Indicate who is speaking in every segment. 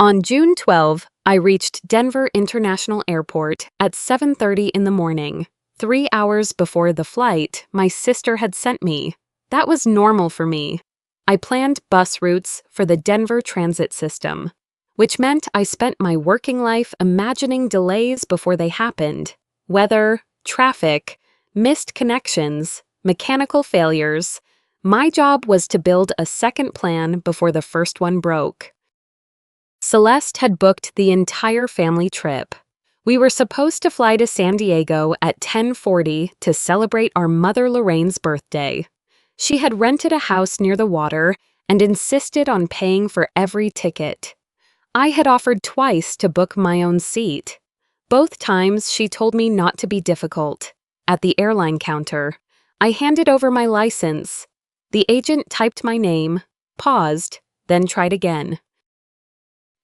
Speaker 1: On June 12, I reached Denver International Airport at 7:30 in the morning, 3 hours before the flight my sister had sent me. That was normal for me. I planned bus routes for the Denver transit system, which meant I spent my working life imagining delays before they happened. Weather, traffic, missed connections, mechanical failures. My job was to build a second plan before the first one broke. Celeste had booked the entire family trip. We were supposed to fly to San Diego at 10:40 to celebrate our mother Lorraine's birthday. She had rented a house near the water and insisted on paying for every ticket. I had offered twice to book my own seat. Both times she told me not to be difficult. At the airline counter, I handed over my license. The agent typed my name, paused, then tried again.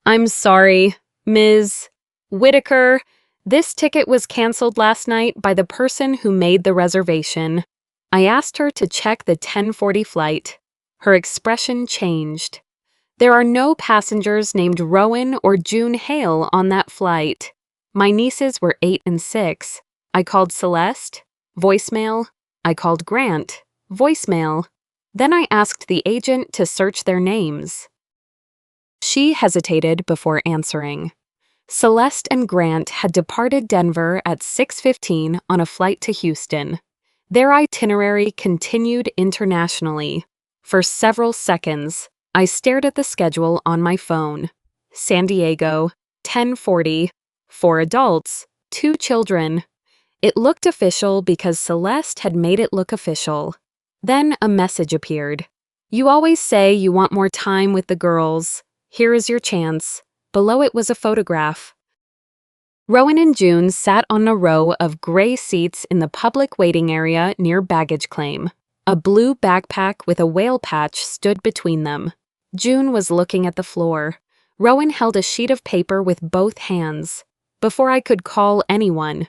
Speaker 1: "I'm sorry, Ms. Whitaker. This ticket was canceled last night by the person who made the reservation." I asked her to check the 10:40 flight. Her expression changed. "There are no passengers named Rowan or June Hale on that flight. My nieces were 8 and 6. I called Celeste. Voicemail. I called Grant. Voicemail. Then I asked the agent to search their names." She hesitated before answering. Celeste and Grant had departed Denver at 6:15 on a flight to Houston. Their itinerary continued internationally. For several seconds, I stared at the schedule on my phone. San Diego, 10:40, 4 adults, 2 children. It looked official because Celeste had made it look official. Then a message appeared. "You always say you want more time with the girls. Here is your chance." Below it was a photograph. Rowan and June sat on a row of gray seats in the public waiting area near baggage claim. A blue backpack with a whale patch stood between them. June was looking at the floor. Rowan held a sheet of paper with both hands. Before I could call anyone,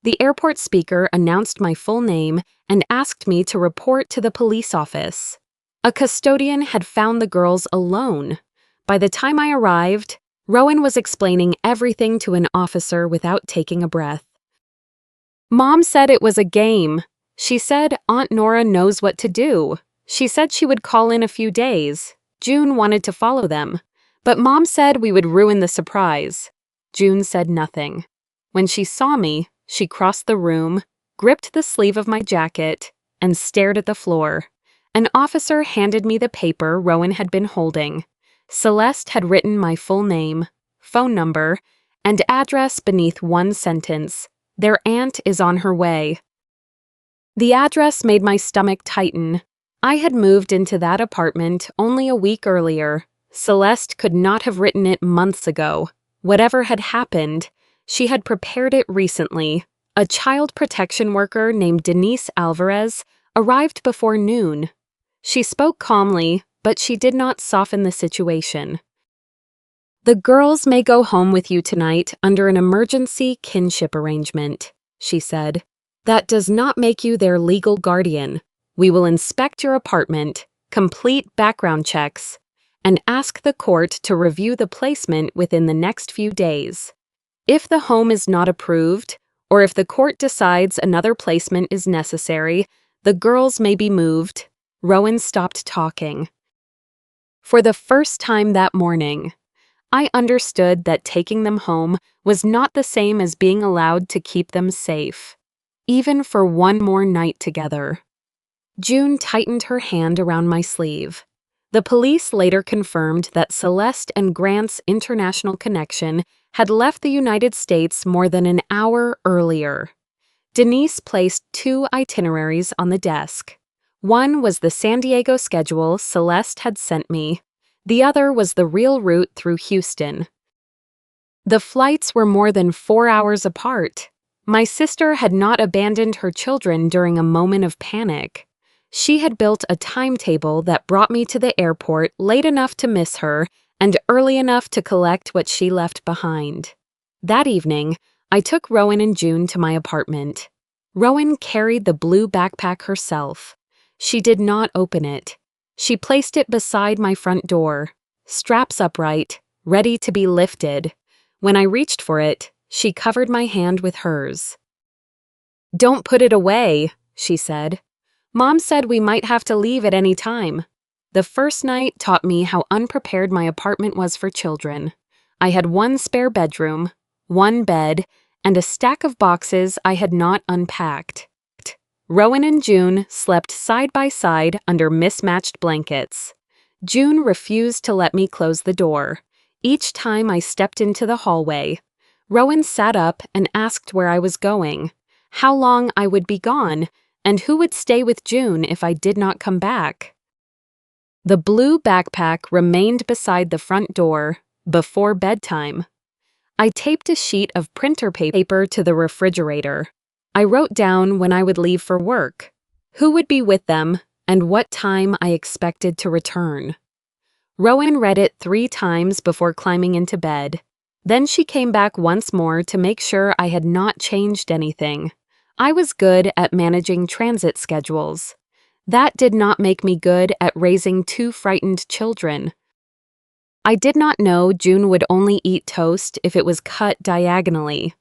Speaker 1: the airport speaker announced my full name and asked me to report to the police office. A custodian had found the girls alone. By the time I arrived, Rowan was explaining everything to an officer without taking a breath. "Mom said it was a game. She said Aunt Nora knows what to do. She said she would call in a few days. June wanted to follow them, but Mom said we would ruin the surprise." June said nothing. When she saw me, she crossed the room, gripped the sleeve of my jacket, and stared at the floor. An officer handed me the paper Rowan had been holding. Celeste had written my full name, phone number, and address beneath one sentence. "Their aunt is on her way." The address made my stomach tighten. I had moved into that apartment only a week earlier. Celeste could not have written it months ago. Whatever had happened, she had prepared it recently. A child protection worker named Denise Alvarez arrived before noon. She spoke calmly, but she did not soften the situation. "The girls may go home with you tonight under an emergency kinship arrangement," she said. "That does not make you their legal guardian. We will inspect your apartment, complete background checks, and ask the court to review the placement within the next few days. If the home is not approved, or if the court decides another placement is necessary, the girls may be moved." Rowan stopped talking. For the first time that morning, I understood that taking them home was not the same as being allowed to keep them safe, even for one more night together. June tightened her hand around my sleeve. The police later confirmed that Celeste and Grant's international connection had left the United States more than an hour earlier. Denise placed 2 itineraries on the desk. One was the San Diego schedule Celeste had sent me. The other was the real route through Houston. The flights were more than 4 hours apart. My sister had not abandoned her children during a moment of panic. She had built a timetable that brought me to the airport late enough to miss her and early enough to collect what she left behind. That evening, I took Rowan and June to my apartment. Rowan carried the blue backpack herself. She did not open it. She placed it beside my front door, straps upright, ready to be lifted. When I reached for it, she covered my hand with hers. "Don't put it away," she said. "Mom said we might have to leave at any time." The first night taught me how unprepared my apartment was for children. I had one spare bedroom, one bed, and a stack of boxes I had not unpacked. Rowan and June slept side by side under mismatched blankets. June refused to let me close the door. Each time I stepped into the hallway, Rowan sat up and asked where I was going, how long I would be gone, and who would stay with June if I did not come back. The blue backpack remained beside the front door before bedtime. I taped a sheet of printer paper to the refrigerator. I wrote down when I would leave for work, who would be with them, and what time I expected to return. Rowan read it 3 times before climbing into bed. Then she came back once more to make sure I had not changed anything. I was good at managing transit schedules. That did not make me good at raising 2 frightened children. I did not know June would only eat toast if it was cut diagonally.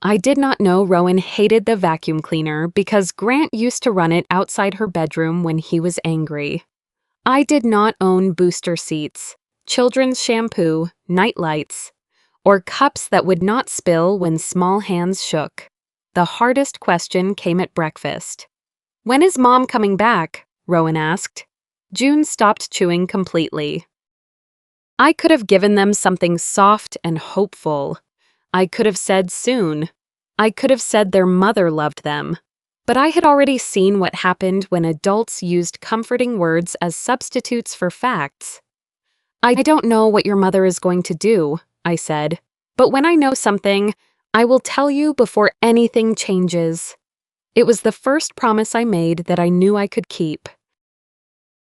Speaker 1: I did not know Rowan hated the vacuum cleaner because Grant used to run it outside her bedroom when he was angry. I did not own booster seats, children's shampoo, night lights, or cups that would not spill when small hands shook. The hardest question came at breakfast. "When is Mom coming back?" Rowan asked. June stopped chewing completely. I could have given them something soft and hopeful. I could have said soon. I could have said their mother loved them. But I had already seen what happened when adults used comforting words as substitutes for facts. "I don't know what your mother is going to do," I said. "But when I know something, I will tell you before anything changes." It was the first promise I made that I knew I could keep.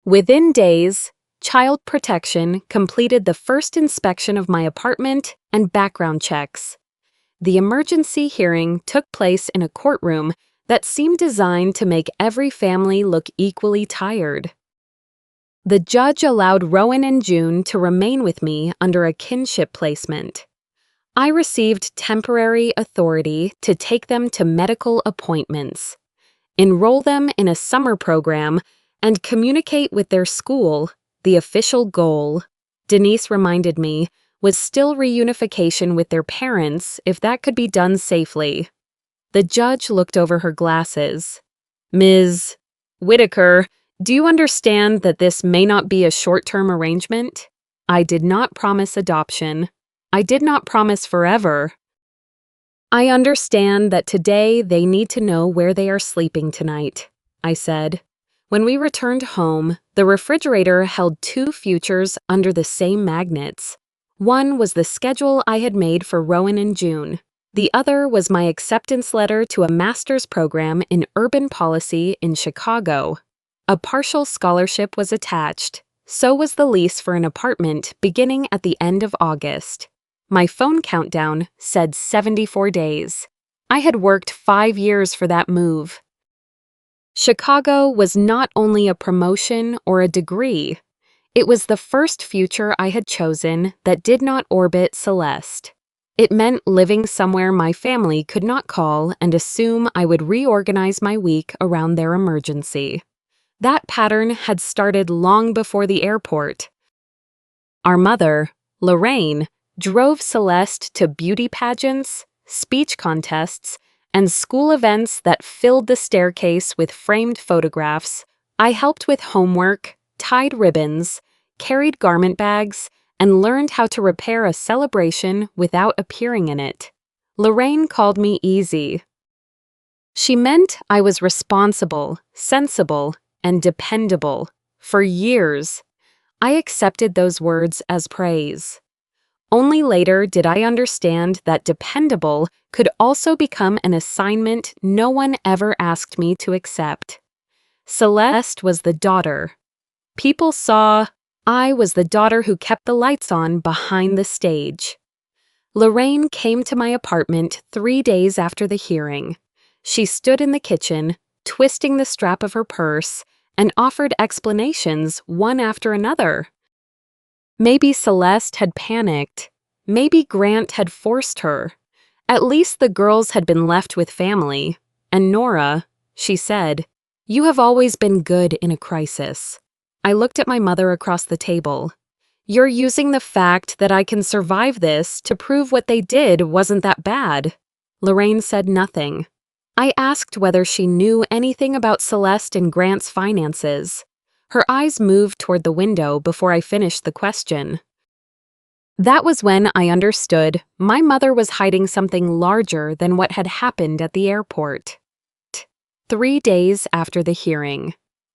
Speaker 1: Within days, Child Protection completed the first inspection of my apartment and background checks. The emergency hearing took place in a courtroom that seemed designed to make every family look equally tired. The judge allowed Rowan and June to remain with me under a kinship placement. I received temporary authority to take them to medical appointments, enroll them in a summer program, and communicate with their school. The official goal, Denise reminded me, was still reunification with their parents if that could be done safely. The judge looked over her glasses. "Ms. Whitaker, do you understand that this may not be a short-term arrangement? I did not promise adoption. I did not promise forever. I understand that today they need to know where they are sleeping tonight," I said. When we returned home, the refrigerator held 2 futures under the same magnets. One was the schedule I had made for Rowan and June. The other was my acceptance letter to a master's program in urban policy in Chicago. A partial scholarship was attached. So was the lease for an apartment beginning at the end of August. My phone countdown said 74 days. I had worked 5 years for that move. Chicago was not only a promotion or a degree. It was the first future I had chosen that did not orbit Celeste. It meant living somewhere my family could not call and assume I would reorganize my week around their emergency. That pattern had started long before the airport. Our mother, Lorraine, drove Celeste to beauty pageants, speech contests, and school events that filled the staircase with framed photographs. I helped with homework, tied ribbons, carried garment bags, and learned how to repair a celebration without appearing in it. Lorraine called me easy. She meant I was responsible, sensible, and dependable. For years, I accepted those words as praise. Only later did I understand that dependable could also become an assignment no one ever asked me to accept. Celeste was the daughter. People saw I was the daughter who kept the lights on behind the stage. Lorraine came to my apartment 3 days after the hearing. She stood in the kitchen, twisting the strap of her purse, and offered explanations one after another. Maybe Celeste had panicked. Maybe Grant had forced her. At least the girls had been left with family. And Nora, she said, "You have always been good in a crisis." I looked at my mother across the table. "You're using the fact that I can survive this to prove what they did wasn't that bad." Lorraine said nothing. I asked whether she knew anything about Celeste and Grant's finances. Her eyes moved toward the window before I finished the question. That was when I understood my mother was hiding something larger than what had happened at the airport. 3 days after the hearing,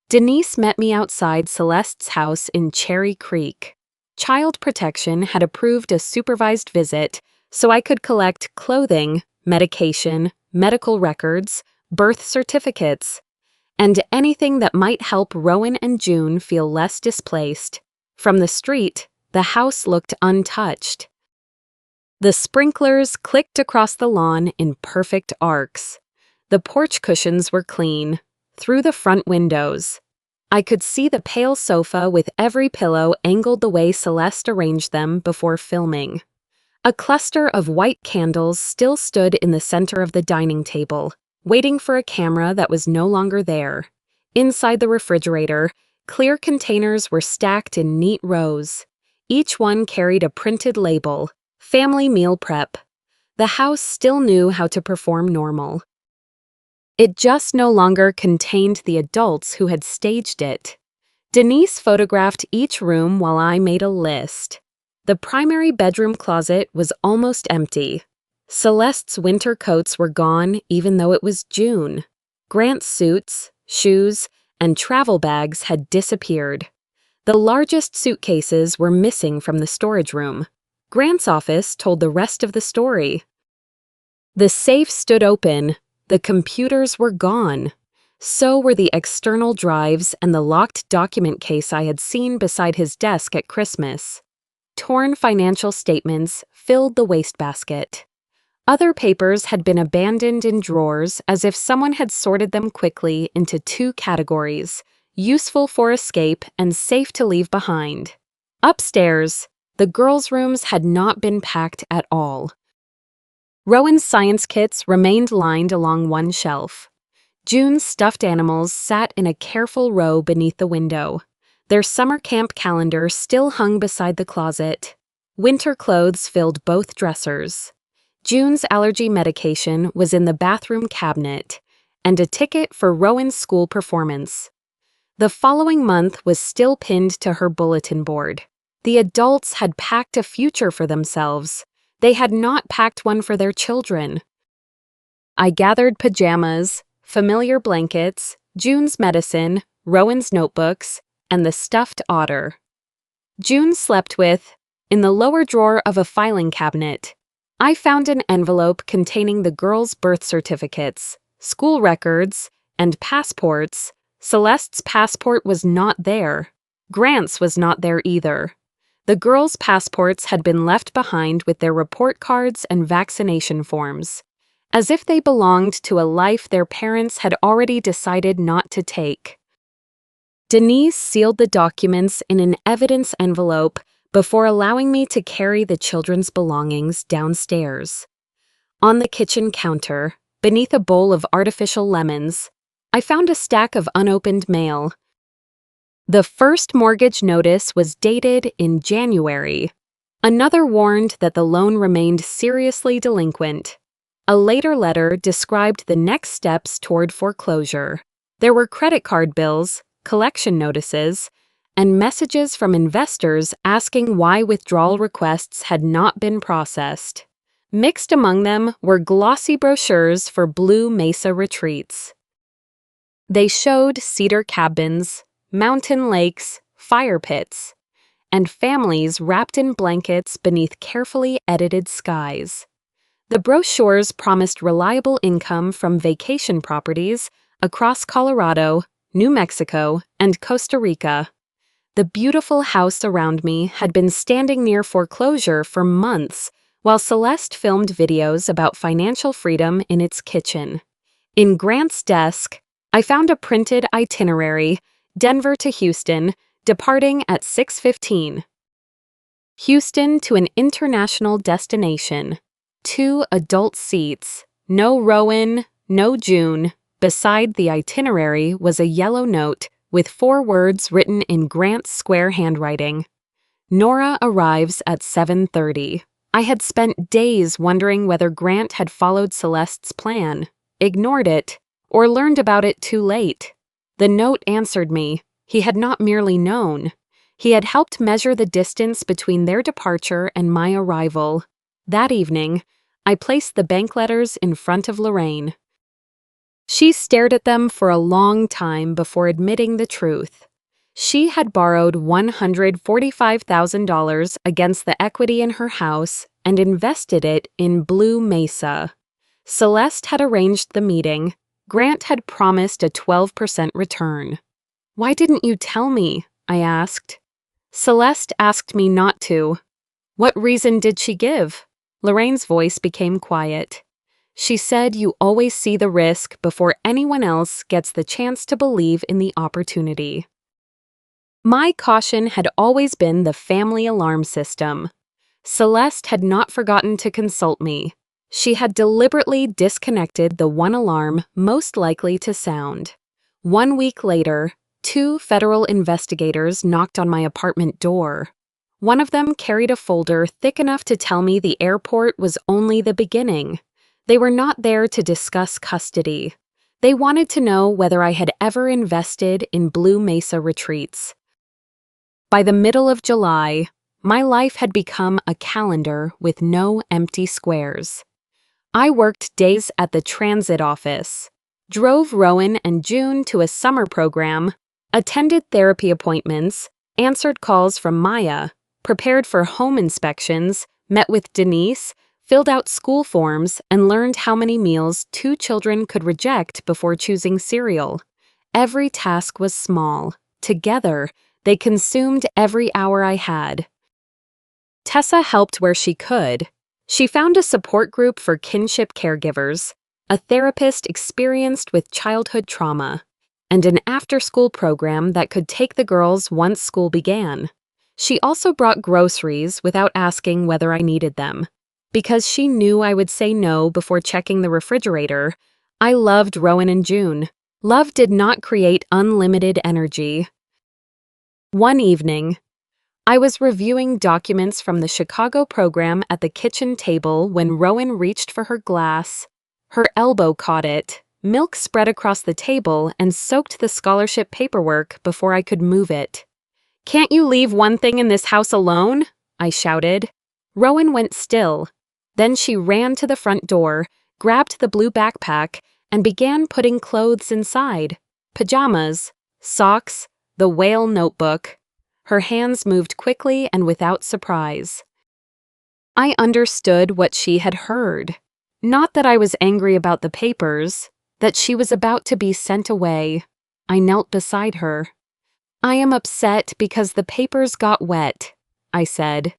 Speaker 1: Denise met me outside Celeste's house in Cherry Creek. Child Protection had approved a supervised visit so I could collect clothing, medication, medical records, birth certificates, and anything that might help Rowan and June feel less displaced. From the street, the house looked untouched. The sprinklers clicked across the lawn in perfect arcs. The porch cushions were clean, through the front windows. I could see the pale sofa with every pillow angled the way Celeste arranged them before filming. A cluster of white candles still stood in the center of the dining table, waiting for a camera that was no longer there. Inside the refrigerator, clear containers were stacked in neat rows. Each one carried a printed label, "Family Meal Prep." The house still knew how to perform normal. It just no longer contained the adults who had staged it. Denise photographed each room while I made a list. The primary bedroom closet was almost empty. Celeste's winter coats were gone even though it was June. Grant's suits, shoes, and travel bags had disappeared. The largest suitcases were missing from the storage room. Grant's office told the rest of the story. The safe stood open. The computers were gone. So were the external drives and the locked document case I had seen beside his desk at Christmas. Torn financial statements filled the wastebasket. Other papers had been abandoned in drawers as if someone had sorted them quickly into 2 categories: useful for escape and safe to leave behind. Upstairs, the girls' rooms had not been packed at all. Rowan's science kits remained lined along one shelf. June's stuffed animals sat in a careful row beneath the window. Their summer camp calendar still hung beside the closet. Winter clothes filled both dressers. June's allergy medication was in the bathroom cabinet, and a ticket for Rowan's school performance. The following month was still pinned to her bulletin board. The adults had packed a future for themselves. They had not packed one for their children. I gathered pajamas, familiar blankets, June's medicine, Rowan's notebooks, and the stuffed otter. June slept with, in the lower drawer of a filing cabinet, I found an envelope containing the girls' birth certificates, school records, and passports. Celeste's passport was not there. Grant's was not there either. The girls' passports had been left behind with their report cards and vaccination forms, as if they belonged to a life their parents had already decided not to take. Denise sealed the documents in an evidence envelope before allowing me to carry the children's belongings downstairs. On the kitchen counter, beneath a bowl of artificial lemons, I found a stack of unopened mail. The first mortgage notice was dated in January. Another warned that the loan remained seriously delinquent. A later letter described the next steps toward foreclosure. There were credit card bills, collection notices, and messages from investors asking why withdrawal requests had not been processed. Mixed among them were glossy brochures for Blue Mesa retreats. They showed cedar cabins, mountain lakes, fire pits, and families wrapped in blankets beneath carefully edited skies. The brochures promised reliable income from vacation properties across Colorado, New Mexico, and Costa Rica. The beautiful house around me had been standing near foreclosure for months, while Celeste filmed videos about financial freedom in its kitchen. In Grant's desk, I found a printed itinerary, Denver to Houston, departing at 6:15. Houston to an international destination. 2 adult seats. No Rowan, no June. Beside the itinerary was a yellow note with 4 words written in Grant's square handwriting. Nora arrives at 7:30. I had spent days wondering whether Grant had followed Celeste's plan, ignored it, or learned about it too late. The note answered me. He had not merely known. He had helped measure the distance between their departure and my arrival. That evening, I placed the bank letters in front of Lorraine. She stared at them for a long time before admitting the truth. She had borrowed $145,000 against the equity in her house and invested it in Blue Mesa. Celeste had arranged the meeting. Grant had promised a 12% return. "Why didn't you tell me?" I asked. Celeste asked me not to. "What reason did she give?" Lorraine's voice became quiet. "She said you always see the risk before anyone else gets the chance to believe in the opportunity." My caution had always been the family alarm system. Celeste had not forgotten to consult me. She had deliberately disconnected the one alarm most likely to sound. 1 week later, 2 federal investigators knocked on my apartment door. One of them carried a folder thick enough to tell me the airport was only the beginning. They were not there to discuss custody. They wanted to know whether I had ever invested in Blue Mesa retreats. By the middle of July, my life had become a calendar with no empty squares. I worked days at the transit office, drove Rowan and June to a summer program, attended therapy appointments, answered calls from Maya, prepared for home inspections, met with Denise, filled out school forms, and learned how many meals 2 children could reject before choosing cereal. Every task was small. Together, they consumed every hour I had. Tessa helped where she could. She found a support group for kinship caregivers, a therapist experienced with childhood trauma, and an after-school program that could take the girls once school began. She also brought groceries without asking whether I needed them. Because she knew I would say no before checking the refrigerator, I loved Rowan and June. Love did not create unlimited energy. One evening, I was reviewing documents from the Chicago program at the kitchen table when Rowan reached for her glass. Her elbow caught it. Milk spread across the table and soaked the scholarship paperwork before I could move it. "Can't you leave one thing in this house alone?" I shouted. Rowan went still. Then she ran to the front door, grabbed the blue backpack, and began putting clothes inside. Pajamas, socks, the whale notebook. Her hands moved quickly and without surprise. I understood what she had heard. Not that I was angry about the papers, that she was about to be sent away. I knelt beside her. "I am upset because the papers got wet," I said.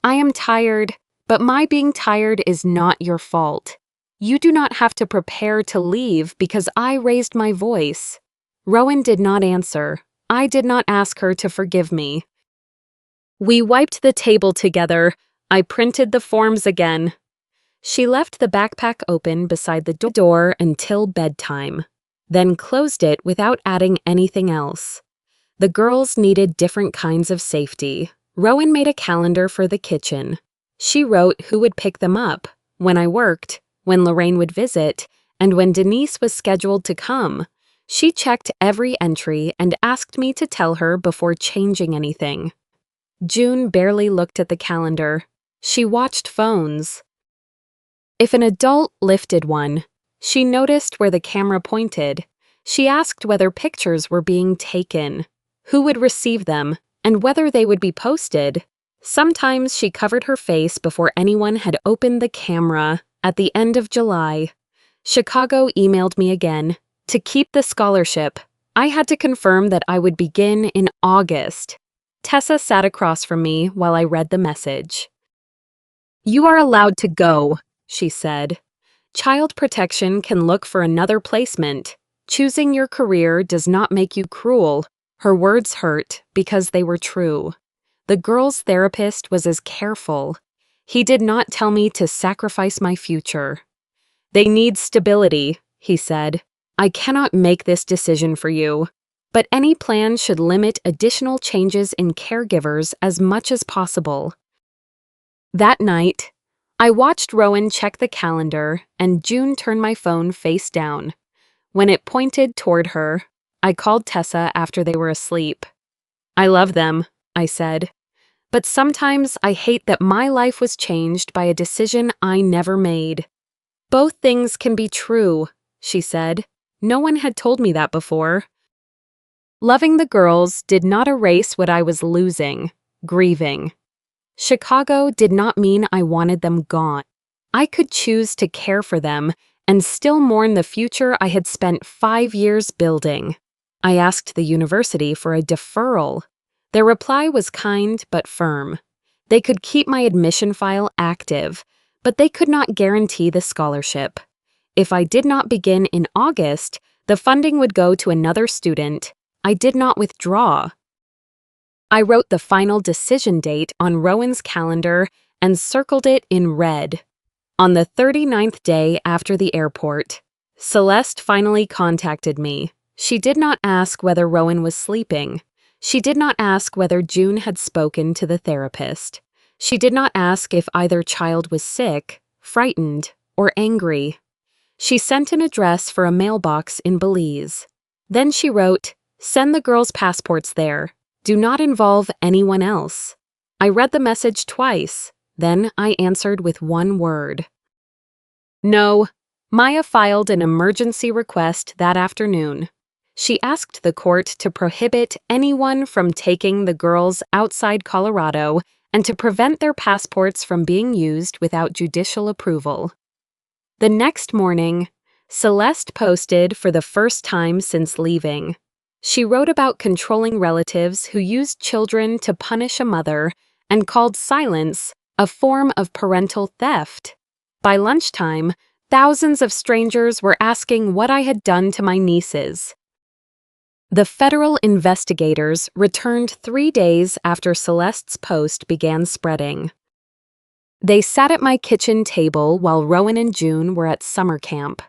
Speaker 1: "I am tired, but my being tired is not your fault. You do not have to prepare to leave because I raised my voice." Rowan did not answer. I did not ask her to forgive me. We wiped the table together. I printed the forms again. She left the backpack open beside the door until bedtime, then closed it without adding anything else. The girls needed different kinds of safety. Rowan made a calendar for the kitchen. She wrote who would pick them up, when I worked, when Lorraine would visit, and when Denise was scheduled to come. She checked every entry and asked me to tell her before changing anything. June barely looked at the calendar. She watched phones. If an adult lifted one, she noticed where the camera pointed. She asked whether pictures were being taken, who would receive them, and whether they would be posted. Sometimes she covered her face before anyone had opened the camera. At the end of July, Chicago emailed me again. To keep the scholarship, I had to confirm that I would begin in August. Tessa sat across from me while I read the message. "You are allowed to go," she said. "Child protection can look for another placement. Choosing your career does not make you cruel." Her words hurt because they were true. The girl's therapist was as careful. He did not tell me to sacrifice my future. They need stability, he said. I cannot make this decision for you, but any plan should limit additional changes in caregivers as much as possible. That night, I watched Rowan check the calendar and June turn my phone face down. When it pointed toward her, I called Tessa after they were asleep. I love them, I said. But sometimes I hate that my life was changed by a decision I never made. Both things can be true, she said. No one had told me that before. Loving the girls did not erase what I was losing, grieving. Chicago did not mean I wanted them gone. I could choose to care for them and still mourn the future I had spent 5 years building. I asked the university for a deferral. Their reply was kind but firm. They could keep my admission file active, but they could not guarantee the scholarship. If I did not begin in August, the funding would go to another student. I did not withdraw. I wrote the final decision date on Rowan's calendar and circled it in red. On the 39th day after the airport, Celeste finally contacted me. She did not ask whether Rowan was sleeping. She did not ask whether June had spoken to the therapist. She did not ask if either child was sick, frightened, or angry. She sent an address for a mailbox in Belize. Then she wrote, "Send the girls' passports there. Do not involve anyone else." I read the message twice. Then I answered with one word. No. Maya filed an emergency request that afternoon. She asked the court to prohibit anyone from taking the girls outside Colorado and to prevent their passports from being used without judicial approval. The next morning, Celeste posted for the first time since leaving. She wrote about controlling relatives who used children to punish a mother and called silence a form of parental theft. By lunchtime, thousands of strangers were asking what I had done to my nieces. The federal investigators returned 3 days after Celeste's post began spreading. They sat at my kitchen table while Rowan and June were at summer camp.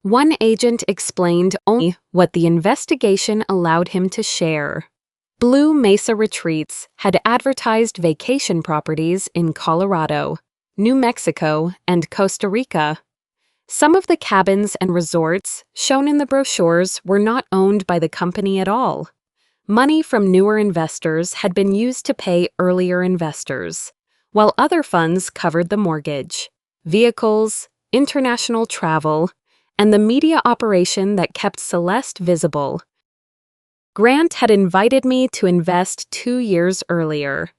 Speaker 1: One agent explained only what the investigation allowed him to share. Blue Mesa Retreats had advertised vacation properties in Colorado, New Mexico, and Costa Rica. Some of the cabins and resorts shown in the brochures were not owned by the company at all. Money from newer investors had been used to pay earlier investors, while other funds covered the mortgage, vehicles, international travel, and the media operation that kept Celeste visible. Grant had invited me to invest 2 years earlier.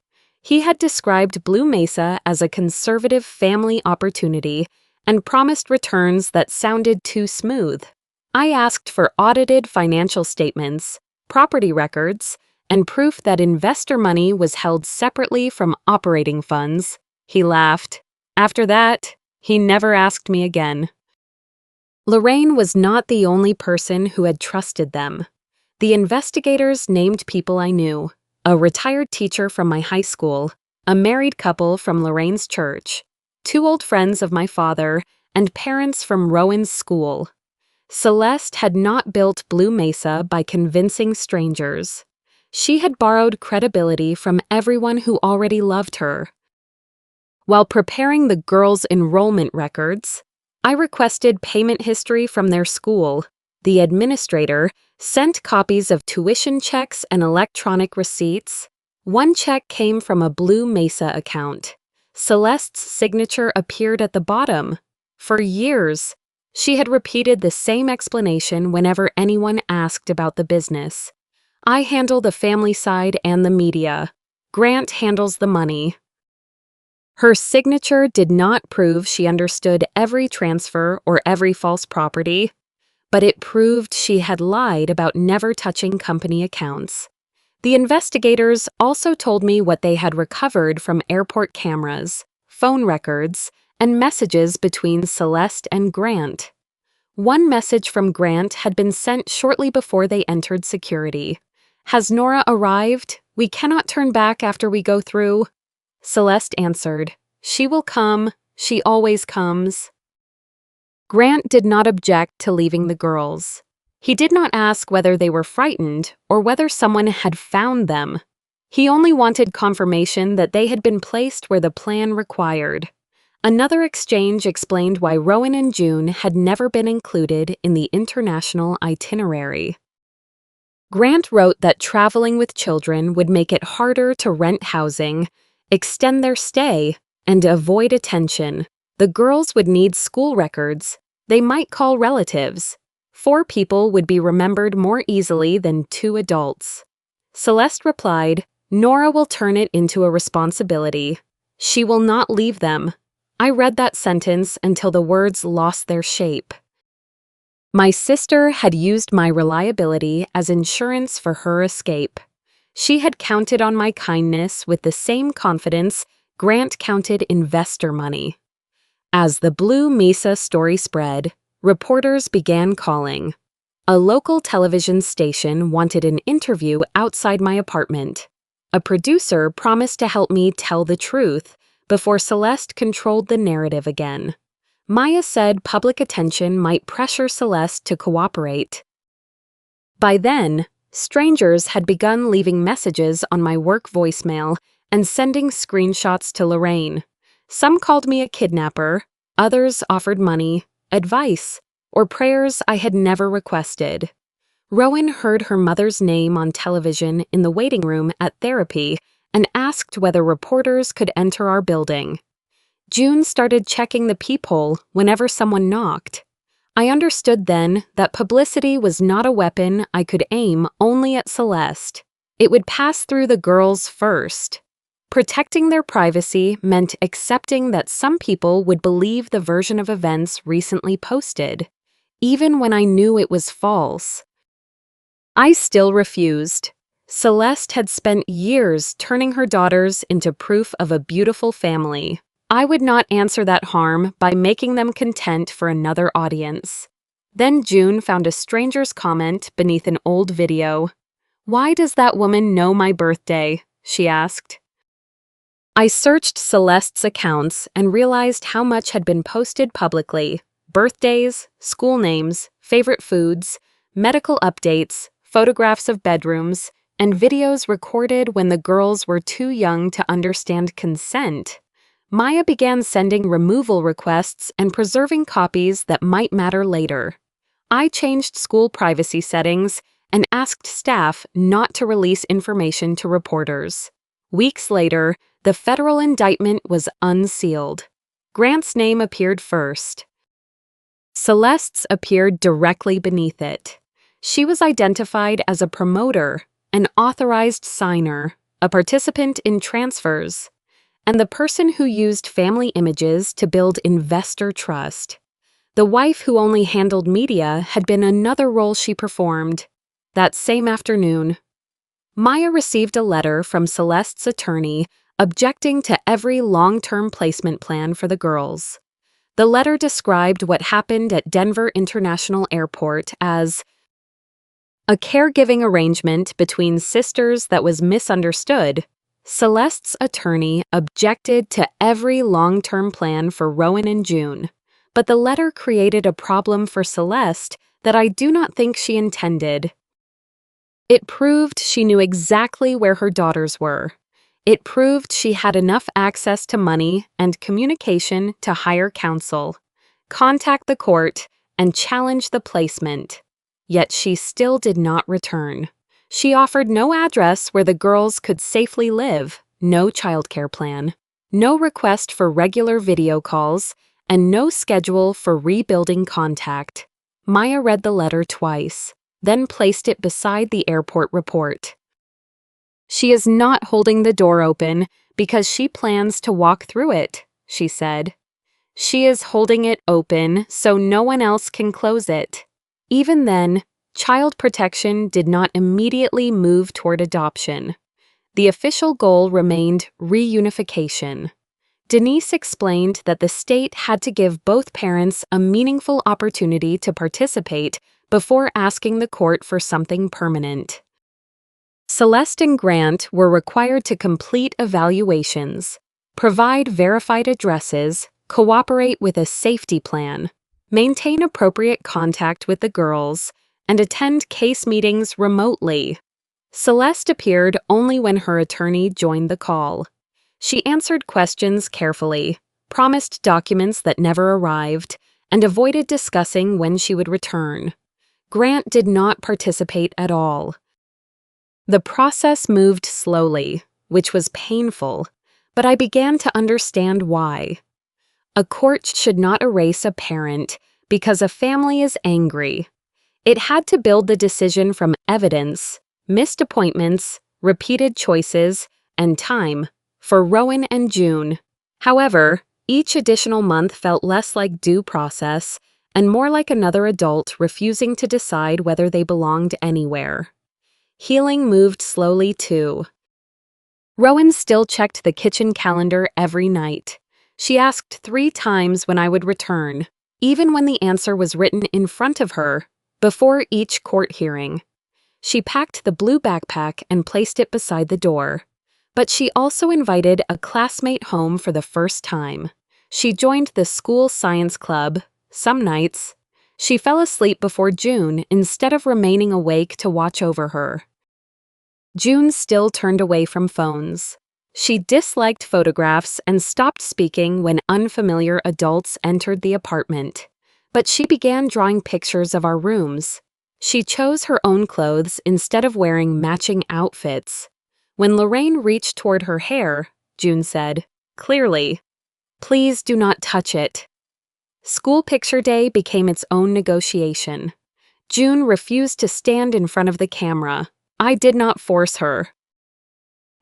Speaker 1: He had described Blue Mesa as a conservative family opportunity and promised returns that sounded too smooth. I asked for audited financial statements, property records, and proof that investor money was held separately from operating funds. He laughed. After that, he never asked me again. Lorraine was not the only person who had trusted them. The investigators named people I knew: a retired teacher from my high school, a married couple from Lorraine's church, 2 old friends of my father, and parents from Rowan's school. Celeste had not built Blue Mesa by convincing strangers. She had borrowed credibility from everyone who already loved her. While preparing the girls' enrollment records, I requested payment history from their school. The administrator sent copies of tuition checks and electronic receipts. One check came from a Blue Mesa account. Celeste's signature appeared at the bottom. For years, she had repeated the same explanation whenever anyone asked about the business. I handle the family side and the media. Grant handles the money. Her signature did not prove she understood every transfer or every false property, but it proved she had lied about never touching company accounts. The investigators also told me what they had recovered from airport cameras, phone records, and messages between Celeste and Grant. One message from Grant had been sent shortly before they entered security. "Has Nora arrived? We cannot turn back after we go through." Celeste answered, "She will come. She always comes." Grant did not object to leaving the girls. He did not ask whether they were frightened or whether someone had found them. He only wanted confirmation that they had been placed where the plan required. Another exchange explained why Rowan and June had never been included in the international itinerary. Grant wrote that traveling with children would make it harder to rent housing, extend their stay, and avoid attention. The girls would need school records. They might call relatives. 4 people would be remembered more easily than 2 adults. Celeste replied, "Nora will turn it into a responsibility. She will not leave them." I read that sentence until the words lost their shape. My sister had used my reliability as insurance for her escape. She had counted on my kindness with the same confidence Grant counted investor money. As the Blue Mesa story spread, reporters began calling. A local television station wanted an interview outside my apartment. A producer promised to help me tell the truth before Celeste controlled the narrative again. Maya said public attention might pressure Celeste to cooperate. By then, strangers had begun leaving messages on my work voicemail and sending screenshots to Lorraine. Some called me a kidnapper, others offered money, advice, or prayers I had never requested. Rowan heard her mother's name on television in the waiting room at therapy and asked whether reporters could enter our building. June started checking the peephole whenever someone knocked. I understood then that publicity was not a weapon I could aim only at Celeste. It would pass through the girls first. Protecting their privacy meant accepting that some people would believe the version of events recently posted, even when I knew it was false. I still refused. Celeste had spent years turning her daughters into proof of a beautiful family. I would not answer that harm by making them content for another audience. Then June found a stranger's comment beneath an old video. "Why does that woman know my birthday?" she asked. I searched Celeste's accounts and realized how much had been posted publicly: birthdays, school names, favorite foods, medical updates, photographs of bedrooms, and videos recorded when the girls were too young to understand consent. Maya began sending removal requests and preserving copies that might matter later. I changed school privacy settings and asked staff not to release information to reporters. Weeks later, the federal indictment was unsealed. Grant's name appeared first. Celeste's appeared directly beneath it. She was identified as a promoter, an authorized signer, a participant in transfers, and the person who used family images to build investor trust. The wife who only handled media had been another role she performed. That same afternoon, Maya received a letter from Celeste's attorney objecting to every long-term placement plan for the girls. The letter described what happened at Denver International Airport as a caregiving arrangement between sisters that was misunderstood. Celeste's attorney objected to every long-term plan for Rowan and June, but the letter created a problem for Celeste that I do not think she intended. It proved she knew exactly where her daughters were. It proved she had enough access to money and communication to hire counsel, contact the court, and challenge the placement. Yet she still did not return. She offered no address where the girls could safely live, no childcare plan, no request for regular video calls, and no schedule for rebuilding contact. Maya read the letter twice, then placed it beside the airport report. "She is not holding the door open because she plans to walk through it," she said. "She is holding it open so no one else can close it." Even then, child protection did not immediately move toward adoption. The official goal remained reunification. Denise explained that the state had to give both parents a meaningful opportunity to participate before asking the court for something permanent. Celeste and Grant were required to complete evaluations, provide verified addresses, cooperate with a safety plan, maintain appropriate contact with the girls, and attend case meetings remotely. Celeste appeared only when her attorney joined the call. She answered questions carefully, promised documents that never arrived, and avoided discussing when she would return. Grant did not participate at all. The process moved slowly, which was painful, but I began to understand why. A court should not erase a parent because a family is angry. It had to build the decision from evidence, missed appointments, repeated choices, and time for Rowan and June. However, each additional month felt less like due process and more like another adult refusing to decide whether they belonged anywhere. Healing moved slowly too. Rowan still checked the kitchen calendar every night. She asked 3 times when I would return, even when the answer was written in front of her, before each court hearing. She packed the blue backpack and placed it beside the door. But she also invited a classmate home for the first time. She joined the school science club, some nights. She fell asleep before June instead of remaining awake to watch over her. June still turned away from phones. She disliked photographs and stopped speaking when unfamiliar adults entered the apartment. But she began drawing pictures of our rooms. She chose her own clothes instead of wearing matching outfits. When Lorraine reached toward her hair, June said, clearly, "Please do not touch it." School picture day became its own negotiation. June refused to stand in front of the camera. I did not force her.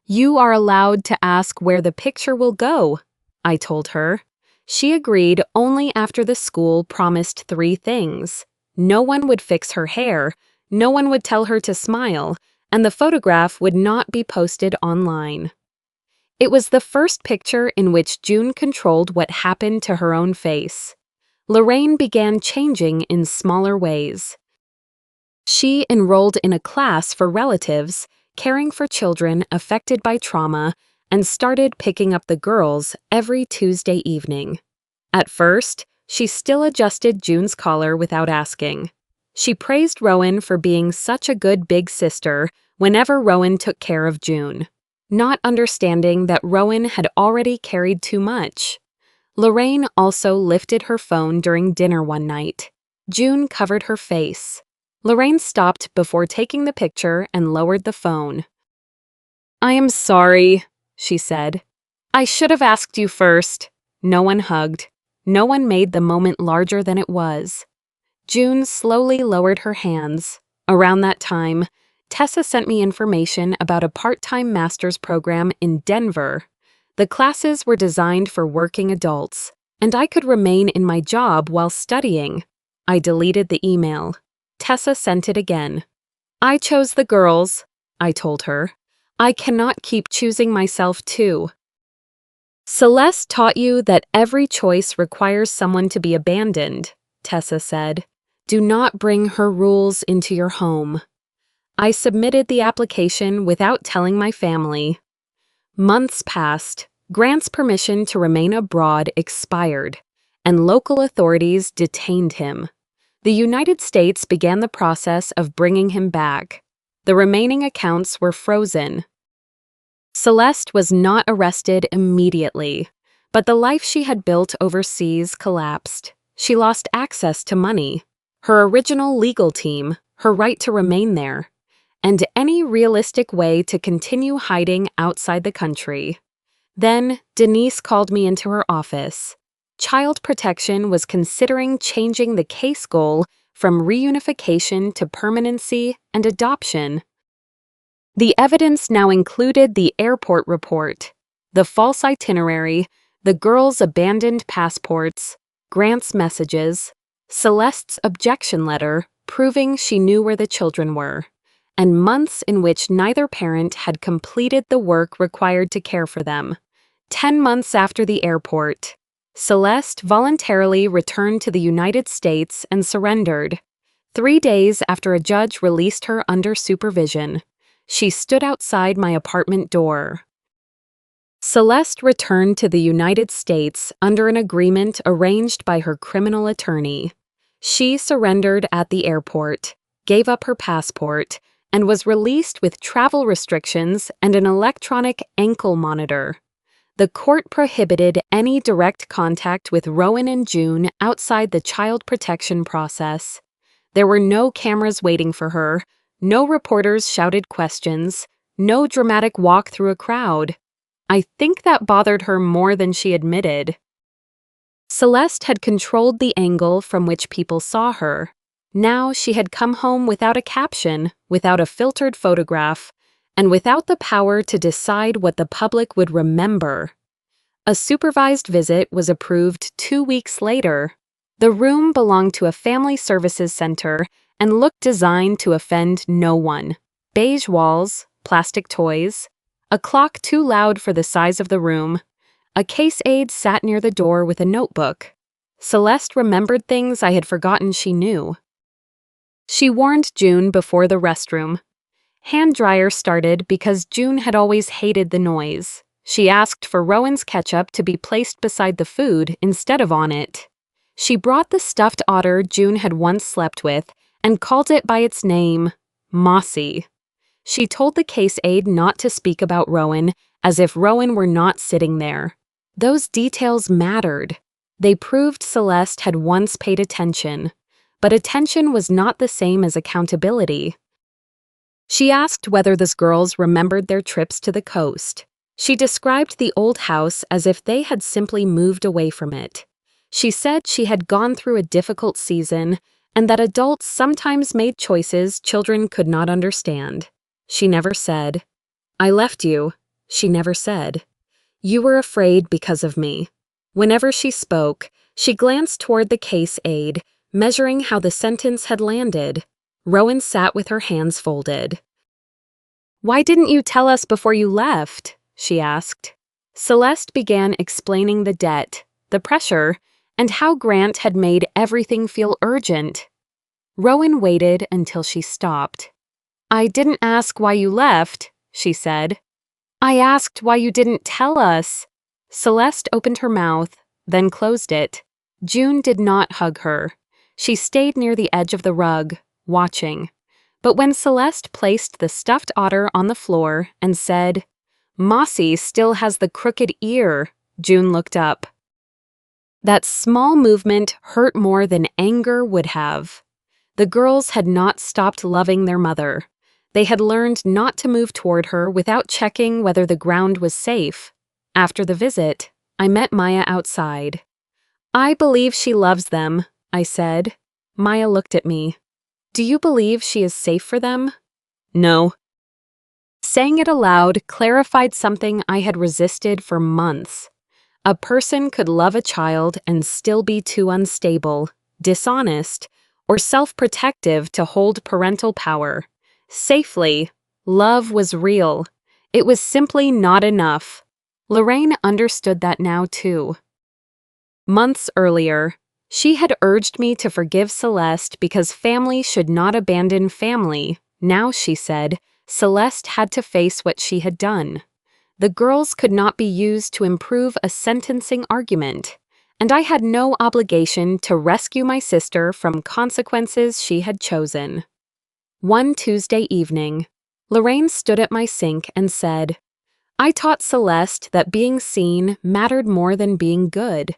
Speaker 1: "You are allowed to ask where the picture will go," I told her. She agreed only after the school promised 3 things. No one would fix her hair, no one would tell her to smile, and the photograph would not be posted online. It was the first picture in which June controlled what happened to her own face. Lorraine began changing in smaller ways. She enrolled in a class for relatives, caring for children affected by trauma, and started picking up the girls every Tuesday evening. At first, she still adjusted June's collar without asking. She praised Rowan for being such a good big sister whenever Rowan took care of June, not understanding that Rowan had already carried too much. Lorraine also lifted her phone during dinner one night. June covered her face. Lorraine stopped before taking the picture and lowered the phone. "I am sorry," she said. "I should have asked you first." No one hugged. No one made the moment larger than it was. June slowly lowered her hands. Around that time, Tessa sent me information about a part-time master's program in Denver. The classes were designed for working adults, and I could remain in my job while studying. I deleted the email. Tessa sent it again. "I chose the girls," I told her. "I cannot keep choosing myself too." "Celeste taught you that every choice requires someone to be abandoned," Tessa said. "Do not bring her rules into your home." I submitted the application without telling my family. Months passed. Grant's permission to remain abroad expired, and local authorities detained him. The United States began the process of bringing him back. The remaining accounts were frozen. Celeste was not arrested immediately, but the life she had built overseas collapsed. She lost access to money, her original legal team, her right to remain there, and any realistic way to continue hiding outside the country. Then, Denise called me into her office. Child Protection was considering changing the case goal from reunification to permanency and adoption. The evidence now included the airport report, the false itinerary, the girls' abandoned passports, Grant's messages, Celeste's objection letter proving she knew where the children were, and months in which neither parent had completed the work required to care for them. 10 months after the airport, Celeste voluntarily returned to the United States and surrendered. 3 days after a judge released her under supervision, She stood outside my apartment door. Celeste returned to the United States under an agreement arranged by her criminal attorney. She surrendered at the airport, gave up her passport, and was released with travel restrictions and an electronic ankle monitor. The court prohibited any direct contact with Rowan and June outside the child protection process. There were no cameras waiting for her, no reporters shouted questions, no dramatic walk through a crowd. I think that bothered her more than she admitted. Celeste had controlled the angle from which people saw her. Now she had come home without a caption, without a filtered photograph, and without the power to decide what the public would remember. A supervised visit was approved 2 weeks later. The room belonged to a family services center and looked designed to offend no one. Beige walls, plastic toys, a clock too loud for the size of the room. A case aide sat near the door with a notebook. Celeste remembered things I had forgotten she knew. She warned June before the restroom. Hand dryer started because June had always hated the noise. She asked for Rowan's ketchup to be placed beside the food instead of on it. She brought the stuffed otter June had once slept with and called it by its name, Mossy. She told the case aide not to speak about Rowan as if Rowan were not sitting there. Those details mattered. They proved Celeste had once paid attention, but attention was not the same as accountability. She asked whether the girls remembered their trips to the coast. She described the old house as if they had simply moved away from it. She said she had gone through a difficult season and that adults sometimes made choices children could not understand. She never said, "I left you." She never said, "You were afraid because of me." Whenever she spoke, she glanced toward the case aide, measuring how the sentence had landed. Rowan sat with her hands folded. "Why didn't you tell us before you left?" she asked. Celeste began explaining the debt, the pressure, and how Grant had made everything feel urgent. Rowan waited until she stopped. "I didn't ask why you left," she said. "I asked why you didn't tell us." Celeste opened her mouth, then closed it. June did not hug her. She stayed near the edge of the rug, watching. But when Celeste placed the stuffed otter on the floor and said, "Mossy still has the crooked ear," June looked up. That small movement hurt more than anger would have. The girls had not stopped loving their mother. They had learned not to move toward her without checking whether the ground was safe. After the visit, I met Maya outside. "I believe she loves them," I said. Maya looked at me. "Do you believe she is safe for them?" "No." Saying it aloud clarified something I had resisted for months. A person could love a child and still be too unstable, dishonest, or self-protective to hold parental power. Safely, love was real. It was simply not enough. Lorraine understood that now too. Months earlier, she had urged me to forgive Celeste because family should not abandon family. Now, she said, Celeste had to face what she had done. The girls could not be used to improve a sentencing argument, and I had no obligation to rescue my sister from consequences she had chosen. One Tuesday evening, Lorraine stood at my sink and said, "I taught Celeste that being seen mattered more than being good,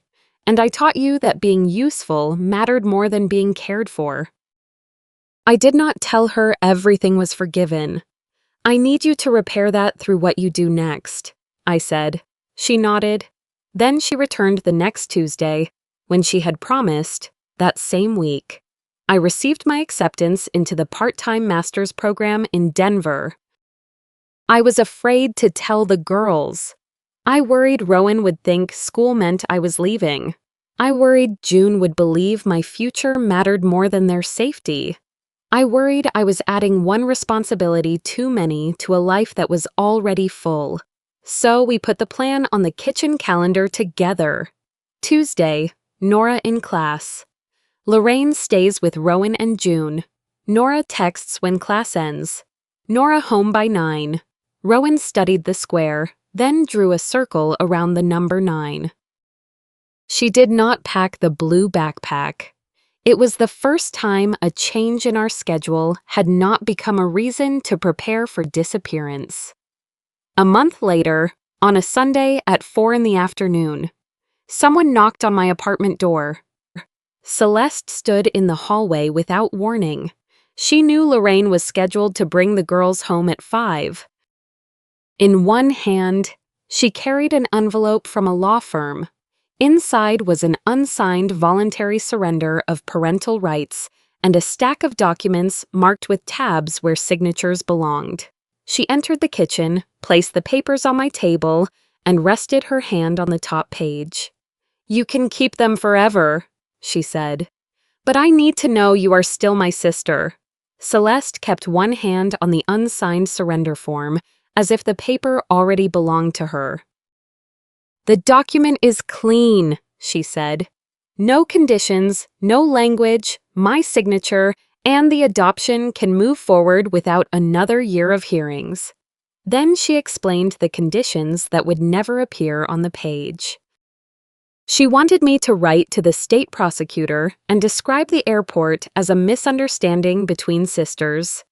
Speaker 1: and I taught you that being useful mattered more than being cared for." I did not tell her everything was forgiven. "I need you to repair that through what you do next," I said. She nodded. Then she returned the next Tuesday, when she had promised, that same week. I received my acceptance into the part-time master's program in Denver. I was afraid to tell the girls. I worried Rowan would think school meant I was leaving. I worried June would believe my future mattered more than their safety. I worried I was adding one responsibility too many to a life that was already full. So we put the plan on the kitchen calendar together. Tuesday, Nora in class. Lorraine stays with Rowan and June. Nora texts when class ends. Nora home by 9. Rowan studied the square, then drew a circle around the number 9. She did not pack the blue backpack. It was the first time a change in our schedule had not become a reason to prepare for disappearance. A month later, on a Sunday at 4 in the afternoon, someone knocked on my apartment door. Celeste stood in the hallway without warning. She knew Lorraine was scheduled to bring the girls home at 5. In one hand, she carried an envelope from a law firm. Inside was an unsigned voluntary surrender of parental rights and a stack of documents marked with tabs where signatures belonged. She entered the kitchen, placed the papers on my table, and rested her hand on the top page. "You can keep them forever," she said. "But I need to know you are still my sister." Celeste kept one hand on the unsigned surrender form, as if the paper already belonged to her. "The document is clean," she said. "No conditions, no language, my signature, and the adoption can move forward without another year of hearings." Then she explained the conditions that would never appear on the page. She wanted me to write to the state prosecutor and describe the airport as a misunderstanding between sisters.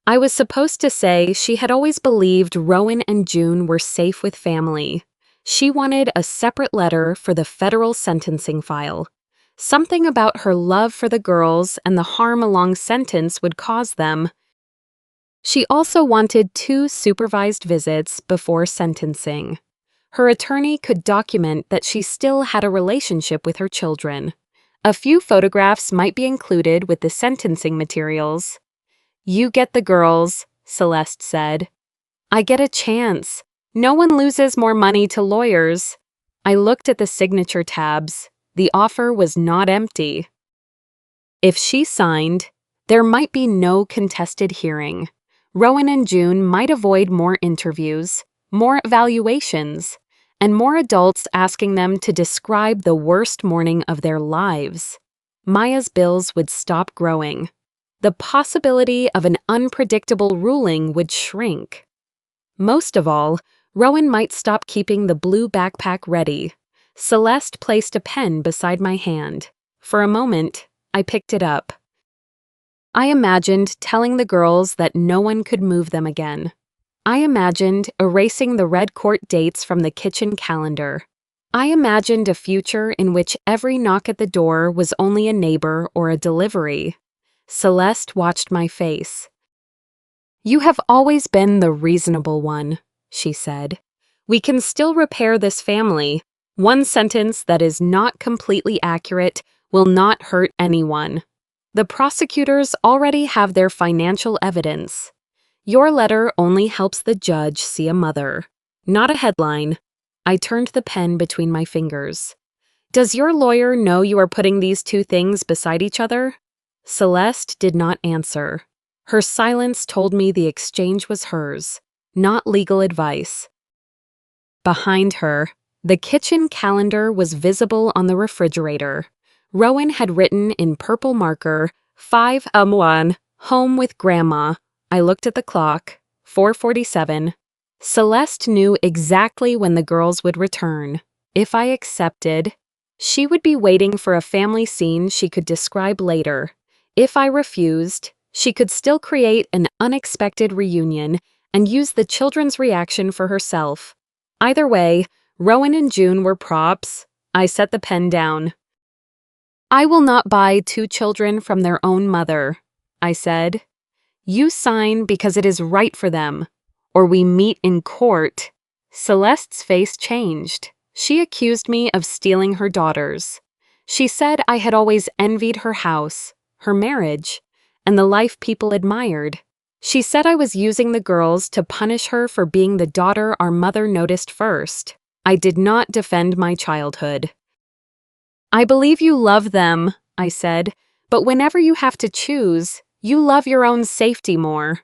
Speaker 1: I was supposed to say she had always believed Rowan and June were safe with family. She wanted a separate letter for the federal sentencing file. Something about her love for the girls and the harm a long sentence would cause them. She also wanted 2 supervised visits before sentencing. Her attorney could document that she still had a relationship with her children. A few photographs might be included with the sentencing materials. "You get the girls," Celeste said. "I get a chance. No one loses more money to lawyers." I looked at the signature tabs. The offer was not empty. If she signed, there might be no contested hearing. Rowan and June might avoid more interviews, more evaluations, and more adults asking them to describe the worst morning of their lives. Maya's bills would stop growing. The possibility of an unpredictable ruling would shrink. Most of all, Rowan might stop keeping the blue backpack ready. Celeste placed a pen beside my hand. For a moment, I picked it up. I imagined telling the girls that no one could move them again. I imagined erasing the red court dates from the kitchen calendar. I imagined a future in which every knock at the door was only a neighbor or a delivery. Celeste watched my face. "You have always been the reasonable one," she said. "We can still repair this family. One sentence that is not completely accurate will not hurt anyone. The prosecutors already have their financial evidence. Your letter only helps the judge see a mother, not a headline." I turned the pen between my fingers. "Does your lawyer know you are putting these 2 things beside each other?" Celeste did not answer. Her silence told me the exchange was hers, not legal advice. Behind her, the kitchen calendar was visible on the refrigerator. Rowan had written in purple marker, 5/1, home with Grandma. I looked at the clock, 4:47. Celeste knew exactly when the girls would return. If I accepted, she would be waiting for a family scene she could describe later. If I refused, she could still create an unexpected reunion and use the children's reaction for herself. Either way, Rowan and June were props. I set the pen down. "I will not buy 2 children from their own mother," I said. "You sign because it is right for them, or we meet in court." Celeste's face changed. She accused me of stealing her daughters. She said I had always envied her house, her marriage, and the life people admired. She said I was using the girls to punish her for being the daughter our mother noticed first. I did not defend my childhood. "I believe you love them," I said, "but whenever you have to choose, you love your own safety more."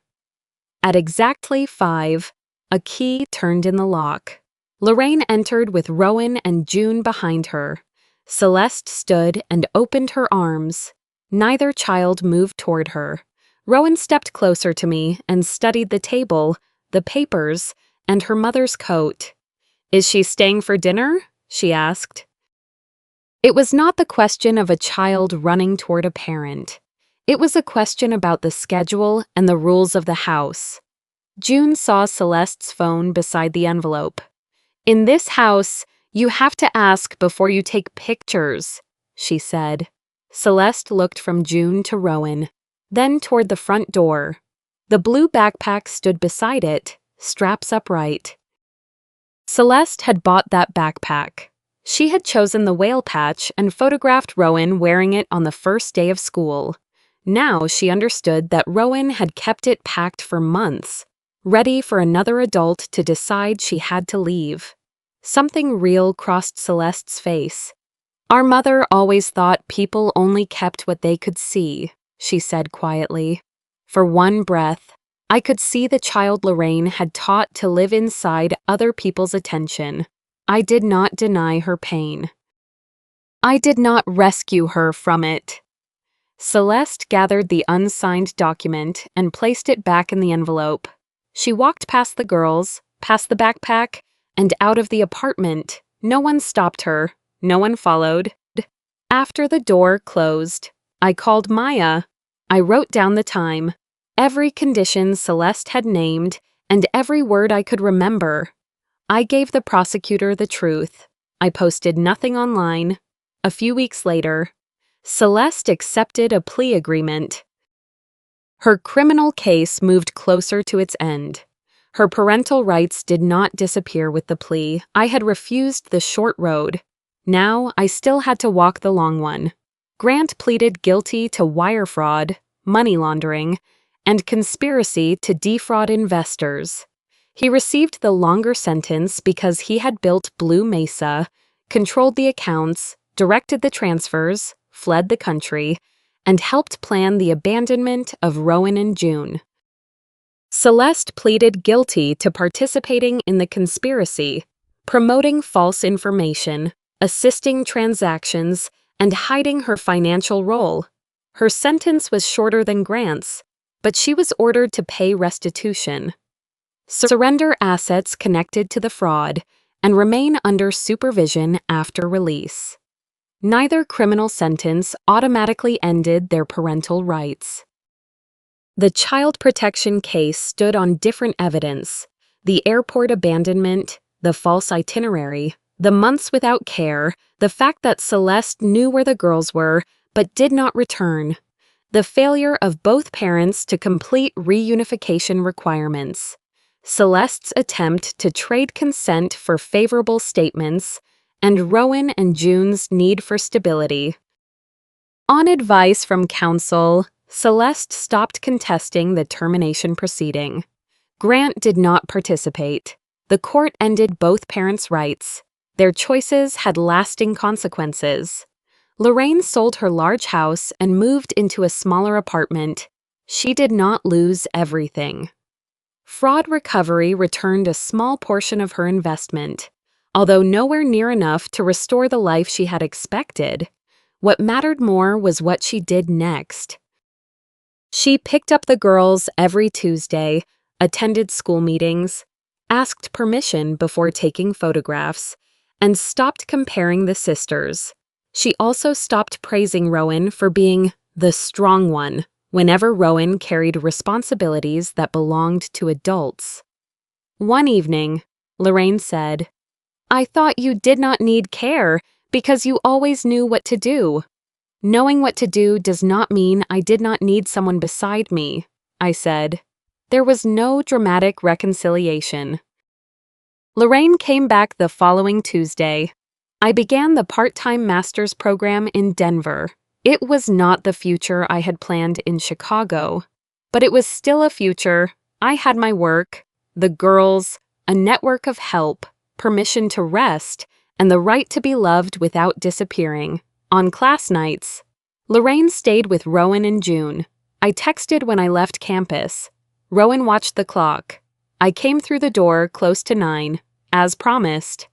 Speaker 1: At exactly 5, a key turned in the lock. Lorraine entered with Rowan and June behind her. Celeste stood and opened her arms. Neither child moved toward her. Rowan stepped closer to me and studied the table, the papers, and her mother's coat. "Is she staying for dinner?" she asked. It was not the question of a child running toward a parent. It was a question about the schedule and the rules of the house. June saw Celeste's phone beside the envelope. "In this house, you have to ask before you take pictures," she said. Celeste looked from June to Rowan, then toward the front door. The blue backpack stood beside it, straps upright. Celeste had bought that backpack. She had chosen the whale patch and photographed Rowan wearing it on the first day of school. Now she understood that Rowan had kept it packed for months, ready for another adult to decide she had to leave. Something real crossed Celeste's face. "Our mother always thought people only kept what they could see," she said quietly. For one breath, I could see the child Lorraine had taught to live inside other people's attention. I did not deny her pain. I did not rescue her from it. Celeste gathered the unsigned document and placed it back in the envelope. She walked past the girls, past the backpack, and out of the apartment. No one stopped her. No one followed. After the door closed, I called Maya. I wrote down the time, every condition Celeste had named, and every word I could remember. I gave the prosecutor the truth. I posted nothing online. A few weeks later, Celeste accepted a plea agreement. Her criminal case moved closer to its end. Her parental rights did not disappear with the plea. I had refused the short road. Now I still had to walk the long one. Grant pleaded guilty to wire fraud, money laundering, and conspiracy to defraud investors. He received the longer sentence because he had built Blue Mesa, controlled the accounts, directed the transfers, fled the country, and helped plan the abandonment of Rowan and June. Celeste pleaded guilty to participating in the conspiracy, promoting false information, assisting transactions, and hiding her financial role. Her sentence was shorter than Grant's, but she was ordered to pay restitution, surrender assets connected to the fraud, and remain under supervision after release. Neither criminal sentence automatically ended their parental rights. The child protection case stood on different evidence: the airport abandonment, the false itinerary, the months without care, the fact that Celeste knew where the girls were but did not return, the failure of both parents to complete reunification requirements, Celeste's attempt to trade consent for favorable statements, and Rowan and June's need for stability. On advice from counsel, Celeste stopped contesting the termination proceeding. Grant did not participate. The court ended both parents' rights. Their choices had lasting consequences. Lorraine sold her large house and moved into a smaller apartment. She did not lose everything. Fraud recovery returned a small portion of her investment, although nowhere near enough to restore the life she had expected. What mattered more was what she did next. She picked up the girls every Tuesday, attended school meetings, asked permission before taking photographs, and stopped comparing the sisters. She also stopped praising Rowan for being the strong one whenever Rowan carried responsibilities that belonged to adults. One evening, Lorraine said, "I thought you did not need care because you always knew what to do." "Knowing what to do does not mean I did not need someone beside me," I said. There was no dramatic reconciliation. Lorraine came back the following Tuesday. I began the part-time master's program in Denver. It was not the future I had planned in Chicago, but it was still a future. I had my work, the girls, a network of help, permission to rest, and the right to be loved without disappearing. On class nights, Lorraine stayed with Rowan and June. I texted when I left campus. Rowan watched the clock. I came through the door close to 9, as promised.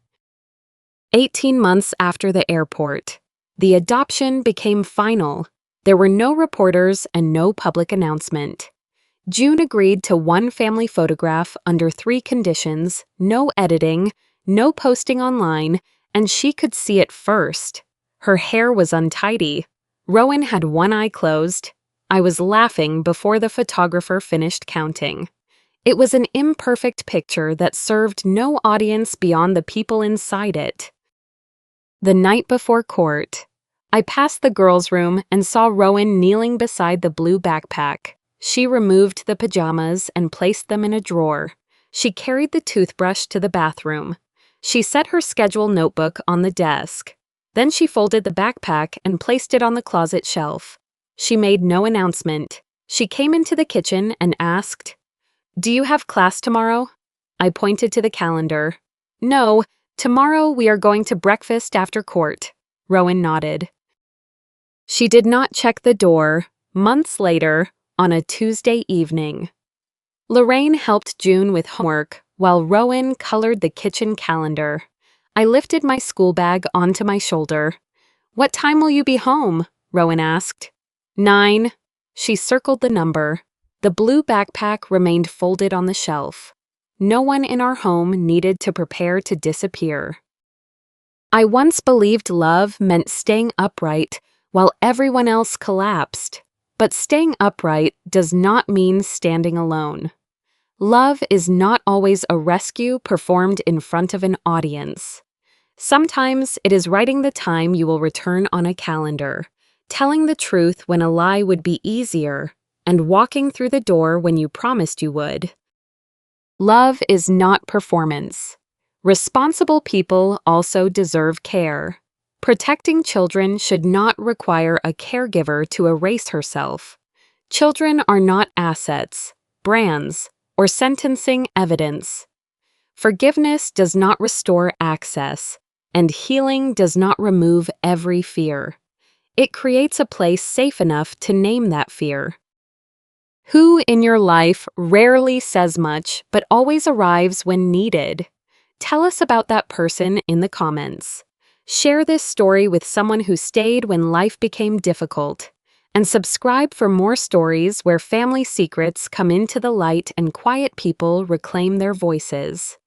Speaker 1: 18 months after the airport, the adoption became final. There were no reporters and no public announcement. June agreed to one family photograph under 3 conditions: no editing, no posting online, and she could see it first. Her hair was untidy. Rowan had one eye closed. I was laughing before the photographer finished counting. It was an imperfect picture that served no audience beyond the people inside it. The night before court, I passed the girls' room and saw Rowan kneeling beside the blue backpack. She removed the pajamas and placed them in a drawer. She carried the toothbrush to the bathroom. She set her schedule notebook on the desk. Then she folded the backpack and placed it on the closet shelf. She made no announcement. She came into the kitchen and asked, "Do you have class tomorrow?" I pointed to the calendar. "No, tomorrow we are going to breakfast after court." Rowan nodded. She did not check the door. Months later, on a Tuesday evening, Lorraine helped June with homework while Rowan colored the kitchen calendar. I lifted my school bag onto my shoulder. "What time will you be home?" Rowan asked. 9. She circled the number. The blue backpack remained folded on the shelf. No one in our home needed to prepare to disappear. I once believed love meant staying upright while everyone else collapsed. But staying upright does not mean standing alone. Love is not always a rescue performed in front of an audience. Sometimes it is writing the time you will return on a calendar, telling the truth when a lie would be easier, and walking through the door when you promised you would. Love is not performance. Responsible people also deserve care. Protecting children should not require a caregiver to erase herself. Children are not assets, brands, or sentencing evidence. Forgiveness does not restore access, and healing does not remove every fear. It creates a place safe enough to name that fear. Who in your life rarely says much but always arrives when needed? Tell us about that person in the comments. Share this story with someone who stayed when life became difficult. And subscribe for more stories where family secrets come into the light and quiet people reclaim their voices.